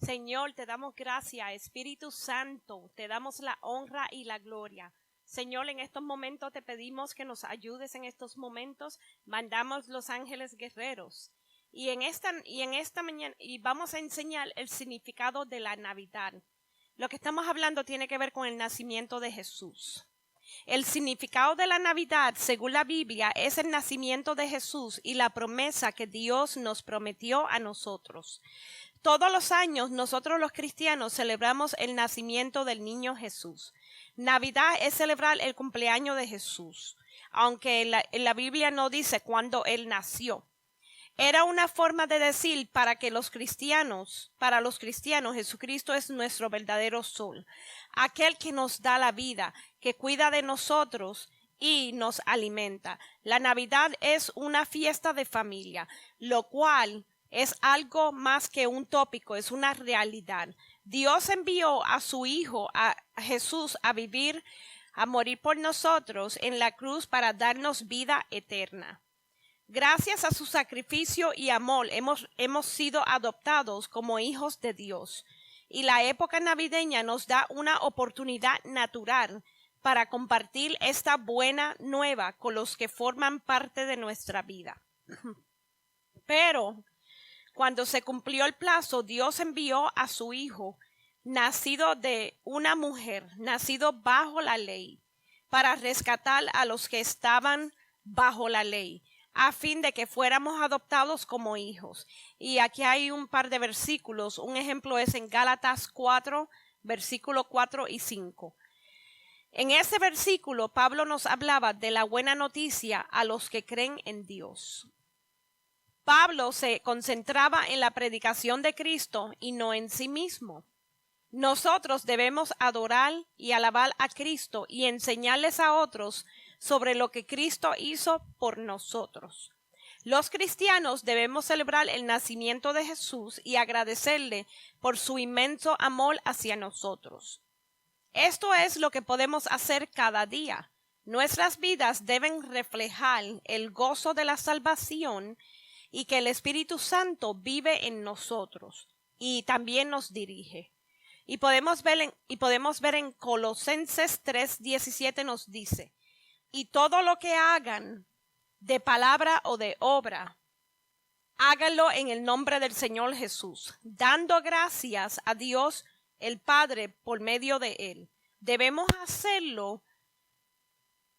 Señor, te damos gracias, Espíritu Santo, te damos la honra y la gloria. Señor, en estos momentos te pedimos que nos ayudes en estos momentos. Mandamos los ángeles guerreros. Y en esta mañana vamos a enseñar el significado de la Navidad. Lo que estamos hablando tiene que ver con el nacimiento de Jesús. El significado de la Navidad, según la Biblia, es el nacimiento de Jesús y la promesa que Dios nos prometió a nosotros. Todos los años nosotros los cristianos celebramos el nacimiento del niño Jesús. Navidad es celebrar el cumpleaños de Jesús, aunque en la Biblia no dice cuándo Él nació. Era una forma de decir para los cristianos, Jesucristo es nuestro verdadero sol, aquel que nos da la vida, que cuida de nosotros y nos alimenta. La Navidad es una fiesta de familia, lo cual es algo más que un tópico, es una realidad. Dios envió a su Hijo, a Jesús, a morir por nosotros en la cruz para darnos vida eterna. Gracias a su sacrificio y amor hemos sido adoptados como hijos de Dios. Y la época navideña nos da una oportunidad natural para compartir esta buena nueva con los que forman parte de nuestra vida. Pero cuando se cumplió el plazo, Dios envió a su Hijo, nacido de una mujer, nacido bajo la ley, para rescatar a los que estaban bajo la ley, a fin de que fuéramos adoptados como hijos. Y aquí hay un par de versículos. Un ejemplo es en Gálatas 4, versículos 4 y 5. En ese versículo, Pablo nos hablaba de la buena noticia a los que creen en Dios. Pablo se concentraba en la predicación de Cristo y no en sí mismo. Nosotros debemos adorar y alabar a Cristo y enseñarles a otros sobre lo que Cristo hizo por nosotros. Los cristianos debemos celebrar el nacimiento de Jesús y agradecerle por su inmenso amor hacia nosotros. Esto es lo que podemos hacer cada día. Nuestras vidas deben reflejar el gozo de la salvación y que el Espíritu Santo vive en nosotros y también nos dirige. Y podemos ver en Colosenses 3:17 nos dice: y todo lo que hagan de palabra o de obra, háganlo en el nombre del Señor Jesús, dando gracias a Dios el Padre por medio de Él. Debemos hacerlo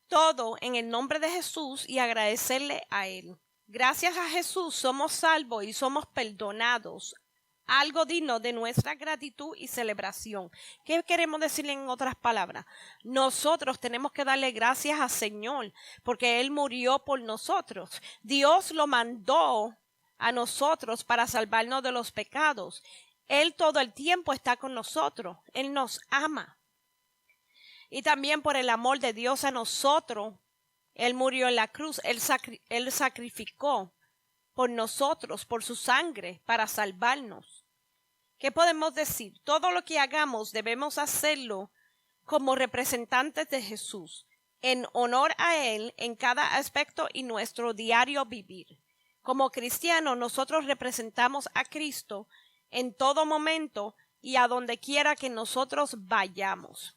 todo en el nombre de Jesús y agradecerle a Él. Gracias a Jesús somos salvos y somos perdonados, algo digno de nuestra gratitud y celebración. ¿Qué queremos decir en otras palabras? Nosotros tenemos que darle gracias al Señor porque Él murió por nosotros. Dios lo mandó a nosotros para salvarnos de los pecados. Él todo el tiempo está con nosotros. Él nos ama. Y también por el amor de Dios a nosotros, Él murió en la cruz. Él sacrificó por nosotros, por su sangre, para salvarnos. ¿Qué podemos decir? Todo lo que hagamos debemos hacerlo como representantes de Jesús, en honor a Él en cada aspecto y nuestro diario vivir. Como cristianos, nosotros representamos a Cristo en todo momento y a donde quiera que nosotros vayamos.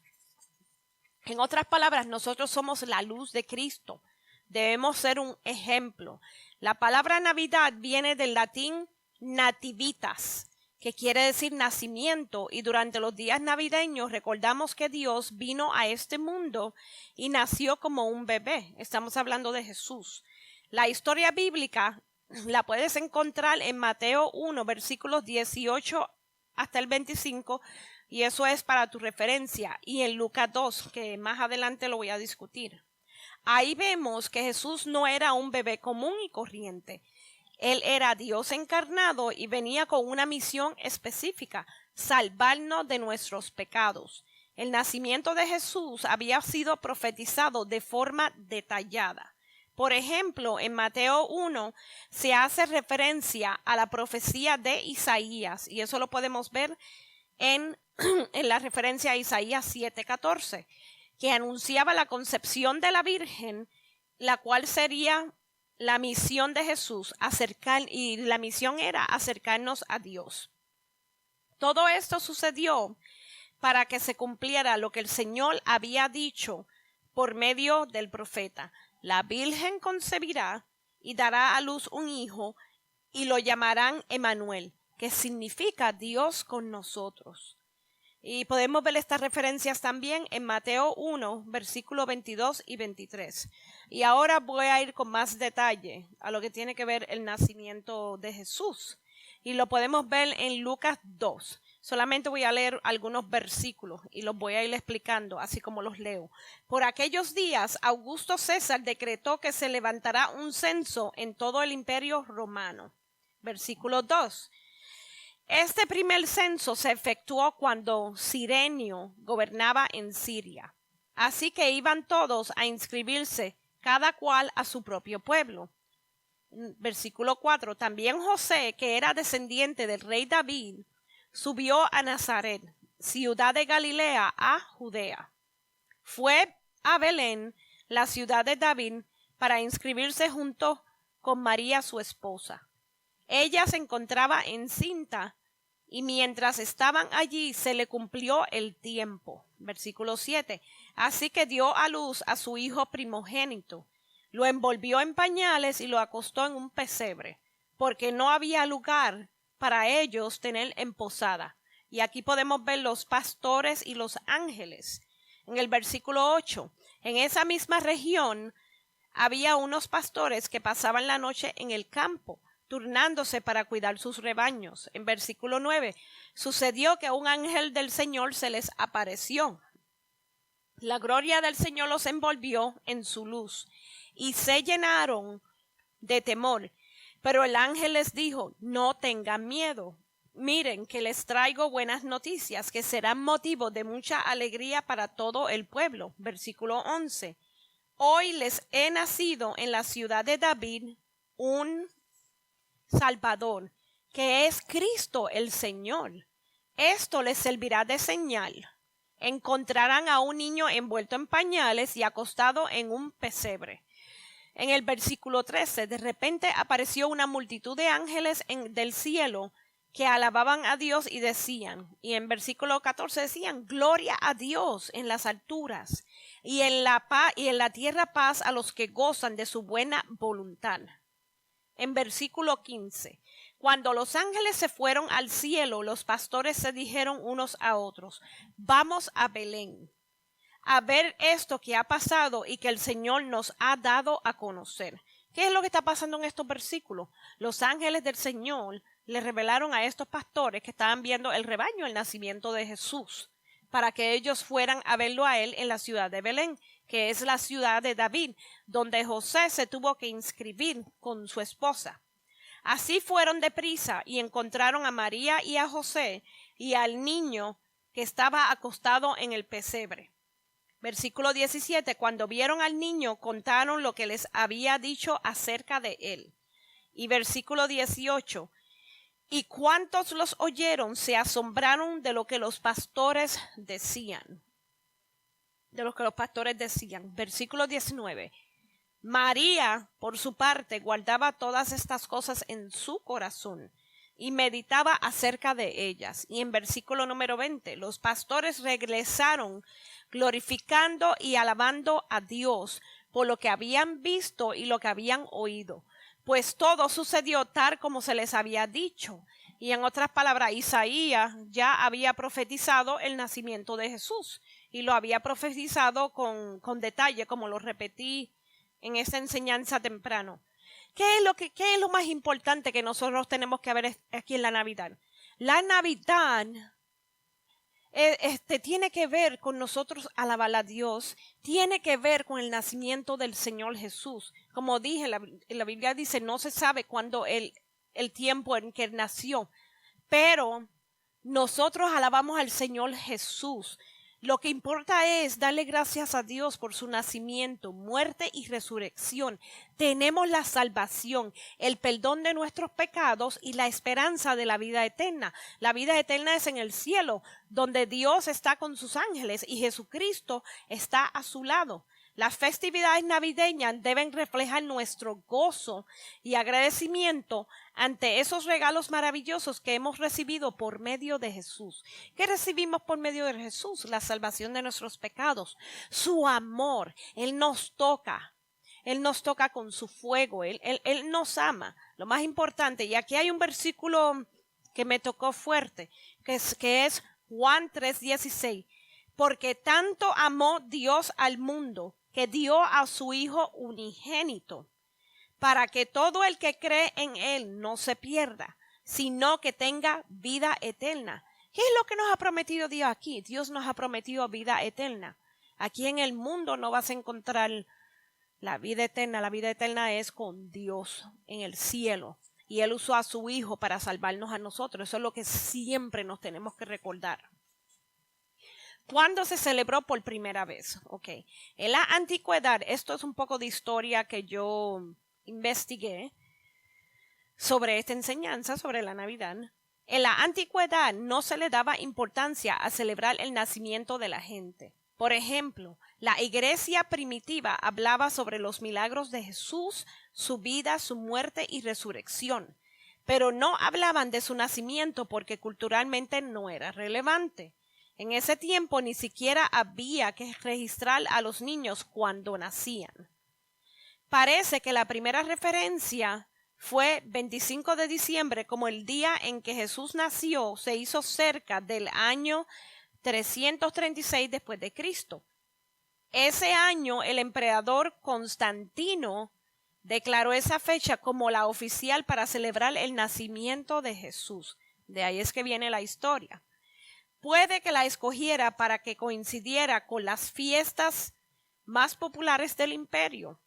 En otras palabras, nosotros somos la luz de Cristo. Debemos ser un ejemplo. La palabra Navidad viene del latín nativitas, que quiere decir nacimiento, y durante los días navideños recordamos que Dios vino a este mundo y nació como un bebé. Estamos hablando de Jesús. La historia bíblica la puedes encontrar en Mateo 1, versículos 18 hasta el 25, y eso es para tu referencia, y en Lucas 2, que más adelante lo voy a discutir. Ahí vemos que Jesús no era un bebé común y corriente. Él era Dios encarnado y venía con una misión específica: salvarnos de nuestros pecados. El nacimiento de Jesús había sido profetizado de forma detallada. Por ejemplo, en Mateo 1 se hace referencia a la profecía de Isaías, y eso lo podemos ver en la referencia a Isaías 7:14, que anunciaba la concepción de la Virgen, la cual sería la misión de Jesús, y la misión era acercarnos a Dios. Todo esto sucedió para que se cumpliera lo que el Señor había dicho por medio del profeta. La Virgen concebirá y dará a luz un hijo y lo llamarán Emmanuel, que significa Dios con nosotros. Y podemos ver estas referencias también en Mateo 1, versículos 22 y 23. Y ahora voy a ir con más detalle a lo que tiene que ver el nacimiento de Jesús. Y lo podemos ver en Lucas 2. Solamente voy a leer algunos versículos y los voy a ir explicando, así como los leo. Por aquellos días, Augusto César decretó que se levantará un censo en todo el imperio romano. Versículo 2. Este primer censo se efectuó cuando Cirenio gobernaba en Siria. Así que iban todos a inscribirse, cada cual a su propio pueblo. Versículo 4. También José, que era descendiente del rey David, subió a Nazaret, ciudad de Galilea, a Judea. Fue a Belén, la ciudad de David, para inscribirse junto con María, su esposa. Ella se encontraba encinta y mientras estaban allí se le cumplió el tiempo. Versículo 7. Así que dio a luz a su hijo primogénito. Lo envolvió en pañales y lo acostó en un pesebre, porque no había lugar para ellos tener en posada. Y aquí podemos ver los pastores y los ángeles. En el versículo 8. En esa misma región había unos pastores que pasaban la noche en el campo, turnándose para cuidar sus rebaños. En versículo 9, sucedió que un ángel del Señor se les apareció. La gloria del Señor los envolvió en su luz y se llenaron de temor. Pero el ángel les dijo, no tengan miedo. Miren que les traigo buenas noticias que serán motivo de mucha alegría para todo el pueblo. Versículo 11. Hoy les he nacido en la ciudad de David un Salvador, que es Cristo el Señor. Esto les servirá de señal. Encontrarán a un niño envuelto en pañales y acostado en un pesebre. En el versículo 13, de repente apareció una multitud de ángeles del cielo que alababan a Dios y decían, y en versículo 14 decían, gloria a Dios en las alturas y en la tierra paz a los que gozan de su buena voluntad. En versículo 15, cuando los ángeles se fueron al cielo, los pastores se dijeron unos a otros, vamos a Belén a ver esto que ha pasado y que el Señor nos ha dado a conocer. ¿Qué es lo que está pasando en estos versículos? Los ángeles del Señor le revelaron a estos pastores que estaban viendo el rebaño, el nacimiento de Jesús, para que ellos fueran a verlo a él en la ciudad de Belén, que es la ciudad de David, donde José se tuvo que inscribir con su esposa. Así fueron deprisa y encontraron a María y a José y al niño que estaba acostado en el pesebre. Versículo 17, cuando vieron al niño, contaron lo que les había dicho acerca de él. Y versículo 18, y cuantos los oyeron se asombraron de lo que los pastores decían. Versículo 19, María, por su parte, guardaba todas estas cosas en su corazón y meditaba acerca de ellas. Y en versículo número 20, los pastores regresaron glorificando y alabando a Dios por lo que habían visto y lo que habían oído, pues todo sucedió tal como se les había dicho. Y en otras palabras, Isaías ya había profetizado el nacimiento de Jesús y lo había profetizado con detalle, como lo repetí en esta enseñanza temprano. ¿Qué es lo más importante que nosotros tenemos que ver aquí en la Navidad? La Navidad tiene que ver con nosotros alabar a Dios, tiene que ver con el nacimiento del Señor Jesús. Como dije, la Biblia dice, no se sabe cuándo el tiempo en que nació, pero nosotros alabamos al Señor Jesús. Lo que importa es darle gracias a Dios por su nacimiento, muerte y resurrección. Tenemos la salvación, el perdón de nuestros pecados y la esperanza de la vida eterna. La vida eterna es en el cielo, donde Dios está con sus ángeles y Jesucristo está a su lado. Las festividades navideñas deben reflejar nuestro gozo y agradecimiento ante esos regalos maravillosos que hemos recibido por medio de Jesús. ¿Qué recibimos por medio de Jesús? La salvación de nuestros pecados, su amor. Él nos toca con su fuego, Él nos ama. Lo más importante, y aquí hay un versículo que me tocó fuerte, que es Juan 3:16. Porque tanto amó Dios al mundo, que dio a su Hijo unigénito, para que todo el que cree en Él no se pierda, sino que tenga vida eterna. ¿Qué es lo que nos ha prometido Dios aquí? Dios nos ha prometido vida eterna. Aquí en el mundo no vas a encontrar la vida eterna. La vida eterna es con Dios en el cielo. Y Él usó a su Hijo para salvarnos a nosotros. Eso es lo que siempre nos tenemos que recordar. ¿Cuándo se celebró por primera vez? Ok. En la antigüedad, esto es un poco de historia que yo investigué sobre esta enseñanza, sobre la Navidad. En la antigüedad no se le daba importancia a celebrar el nacimiento de la gente. Por ejemplo, la iglesia primitiva hablaba sobre los milagros de Jesús, su vida, su muerte y resurrección, pero no hablaban de su nacimiento porque culturalmente no era relevante. En ese tiempo ni siquiera había que registrar a los niños cuando nacían. Parece que la primera referencia fue 25 de diciembre como el día en que Jesús nació. Se hizo cerca del año 336 después de Cristo. Ese año el emperador Constantino declaró esa fecha como la oficial para celebrar el nacimiento de Jesús. De ahí es que viene la historia. Puede que la escogiera para que coincidiera con las fiestas más populares del imperio,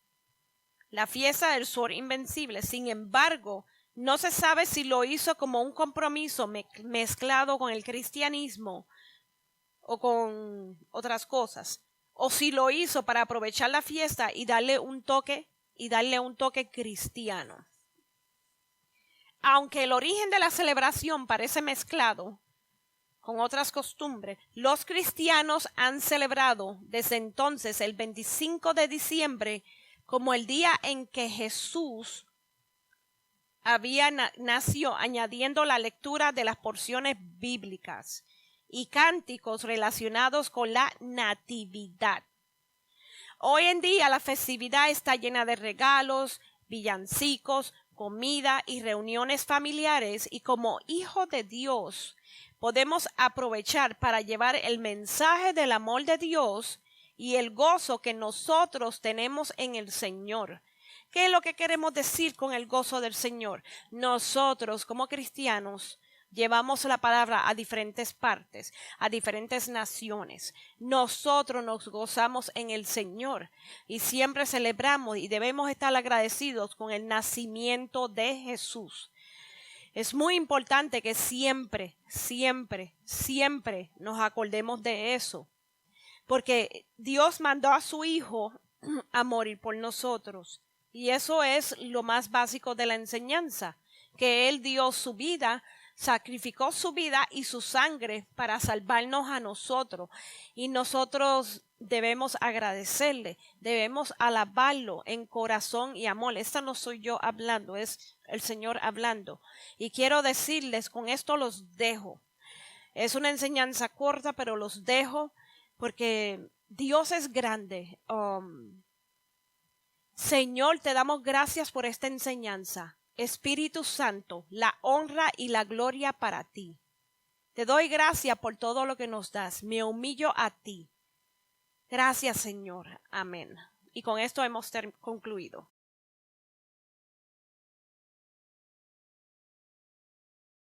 la fiesta del Sol Invencible. Sin embargo, no se sabe si lo hizo como un compromiso mezclado con el cristianismo o con otras cosas, o si lo hizo para aprovechar la fiesta y darle un toque cristiano. Aunque el origen de la celebración parece mezclado con otras costumbres, los cristianos han celebrado desde entonces el 25 de diciembre como el día en que Jesús nació, añadiendo la lectura de las porciones bíblicas y cánticos relacionados con la natividad. Hoy en día la festividad está llena de regalos, villancicos, comida y reuniones familiares, y como hijos de Dios podemos aprovechar para llevar el mensaje del amor de Dios y el gozo que nosotros tenemos en el Señor. ¿Qué es lo que queremos decir con el gozo del Señor? Nosotros como cristianos llevamos la palabra a diferentes partes, a diferentes naciones. Nosotros nos gozamos en el Señor y siempre celebramos y debemos estar agradecidos con el nacimiento de Jesús. Es muy importante que siempre nos acordemos de eso, porque Dios mandó a su Hijo a morir por nosotros, y eso es lo más básico de la enseñanza, que Él dio su vida, sacrificó su vida y su sangre para salvarnos a nosotros, y nosotros debemos agradecerle, debemos alabarlo en corazón y amor. Esta no soy yo hablando, es el Señor hablando. Y quiero decirles, con esto los dejo. Es una enseñanza corta, pero los dejo porque Dios es grande. Señor, te damos gracias por esta enseñanza. Espíritu Santo, la honra y la gloria para ti. Te doy gracias por todo lo que nos das. Me humillo a ti. Gracias, Señor. Amén. Y con esto hemos concluido.